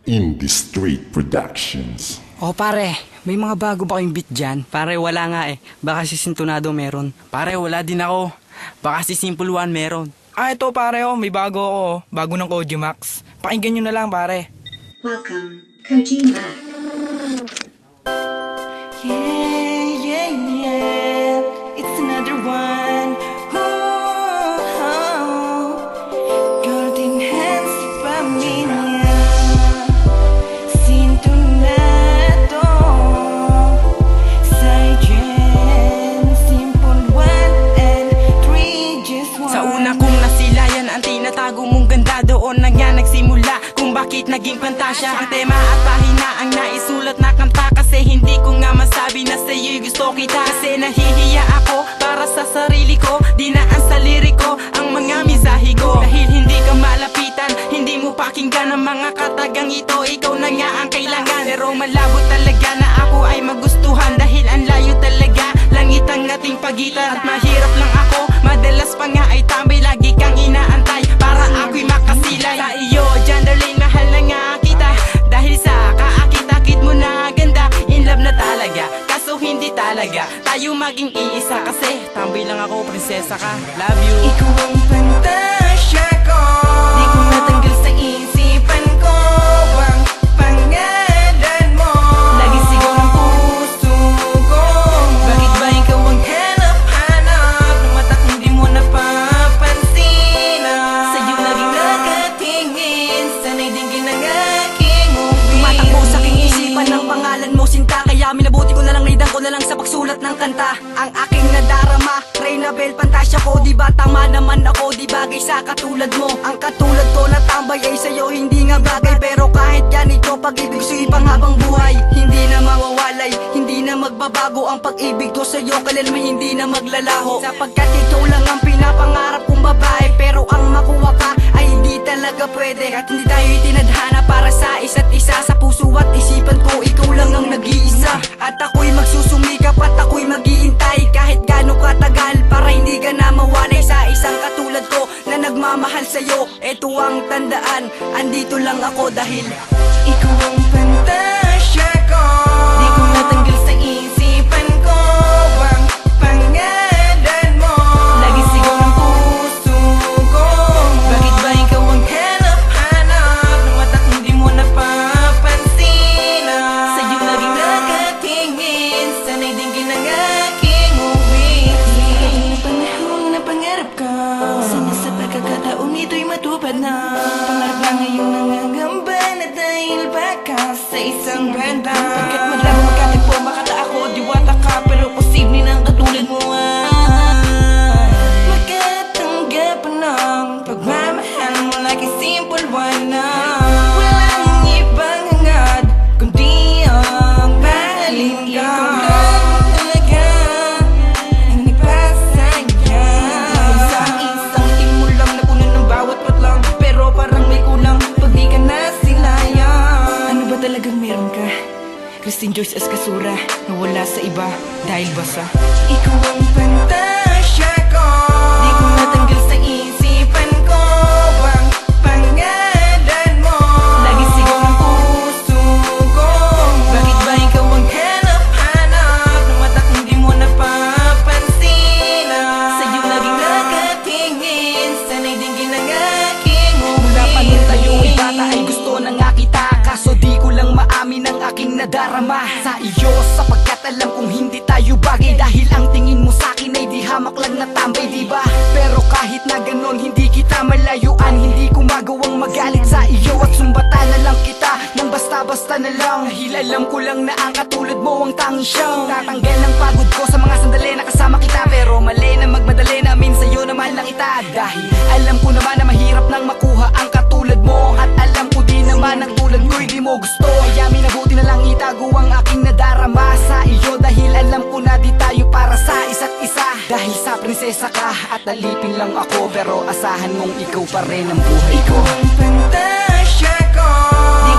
Indie Street Productions. Oh pare, may mga bago ba kayong beat dyan? Pare wala nga eh, baka si Sintonado meron. Pare wala din ako, baka si Simple One meron. Ito pare may bago ako, bago ng Koji Max. Pakinggan nyo na lang pare. Welcome, Koji Max. Yeah, it's another one. Golden hands pamilya, Sintonado, Saijen, Simple One and Three, just one. Sa una kong nasilayan, ang tinatago mong ganda doon na nga nagsimula kung bakit naging pantasya ang tema at pahina ang naisulat na kanta. Kasi hindi ko nga masabi na sa'yo'y gusto kita, kasi nahihiya ako para sa sarili ko. Dinaan sa liriko ang mga misahe ko, dahil hindi ka malapitan, hindi mo pakinggan ang mga katagang ito. Ikaw na nga ang kailangan, pero malabo talaga na ako ay magustuhan, dahil ang layo talaga, langit ang ating pagitan. At mahirap lang ako, madalas pa nga ay tambay, lagi kang inaantay para ako'y makasilay. Sa iyo, Janderlane, mahal na nga kita, dahil sa kaakit-akit mo na ganda. In love na talaga, kaso hindi talaga tayo maging iisa, kasi tambay lang ako, prinsesa ka. Love you. Ikaw ang pantasya ko, di ko natanggal sa isipan ko ang pangalan mo. Lagi sigaw ng puso ko, bakit ba ikaw ang hanap-hanap ng mata't hindi mo napapansin? Sa'yo laging nakatingin, sana'y dinggin ang aking uwi. Tumatakbo sa aking isipan ng pangalan mo, sinta. Kaya minabuti ko na lang, ridan ko na lang sa pagsulat ng kanta ang aking nadarama. Reynabel, pantasya ko, di ba tama naman ako? Di bagay sa katulad mo, ang katulad ko na tambay ay sa'yo hindi nga bagay. Pero kahit ganito, pag-ibig sa'yo'y panghabang buhay, hindi na mawawalay, hindi na magbabago ang pag-ibig ko sa'yo. Kailanman hindi na maglalaho, sapagkat ito lang ang pinapangarap kong babae. Pero ang makuha ka ay hindi talaga pwede, at hindi tayo itinadhana para sa isa't isa. Sa puso at isipan ko, ikaw lang ang nag-iisa, at ako'y magsusumikap at ako'y mag-iintay kahit gaano katagal, para hindi ka na mawalay sa isang katulad ko na nagmamahal sa'yo. Ito ang tandaan, andito lang ako dahil ikaw ang pantasya ko, di ko natanggal sa isipan ko ang pangalan mo. Lagi sigaw ng puso ko, bakit ba ikaw ang hanap-hanap ng mata't hindi mo napapansin? Sa'yo laging nakatingin, sana'y dinggin ang aking uwi. Sa panahon na pangarap ko, sana sa pagkakataon ito'y matupad na. Pangarap na ngayon nangangamba na dahil baka sa isang banda. Pagkat madami magkatagpo, makata ako, diwata ka, pero posible ng katulad mo ay makatanggap ng pagmamahal mo like a Simple One na walang ibang hangad kundi ang mahalin ka. Talaga ang nagpasaya sa isang mo lang na puno ng bawat patlang, pero parang may kulang pag di ka nasilayan. Ano ba talagang meron ka? Christine Joyce Escasura, nawala sa iba dahil basa. Ikaw ang pantasya ko, di ko natanggal sa isipan ko ang pangalan mo. Lagi sigaw ng puso ko, bakit ba ikaw ang hanap-hanap ng mata't hindi mo napapansin? Sa'yo laging nakatingin, sana'y dinggin ang aking uwi. mula pa nung tayo'y bata ay gusto na nga kita, kaso di ko lang maamin ang aking nadarama sa iyo, sapagkat alam kong hindi tayo bagay. Dahil ang tingin mo sa'kin ay di hamak lang na tambay, diba? Pero kahit na ganon, hindi kita malayuan. Hindi ko magawang magalit sa iyo at sumbatan na lang kita nang basta-basta na lang, dahil alam ko lang na ang katulad mo ang tanging siyang tatanggal ng pagod ko sa mga sandali na kasama kita. Pero mali na magmadali na amin sa'yo na mahal na kita, dahil alam ko naman na mahirap nang makuha ang katulad mo, at alam ko di naman ang tulad ko'y di mo gusto. Kaya minabuti na lang itago ang aking nadarama sa iyo, dahil alam ko na di tayo para sa isa't isa. Dahil sa prinsesa ka at alipin lang ako, pero asahan mong ikaw pa rin ang buhay ko. Ikaw ang pantasya ko, di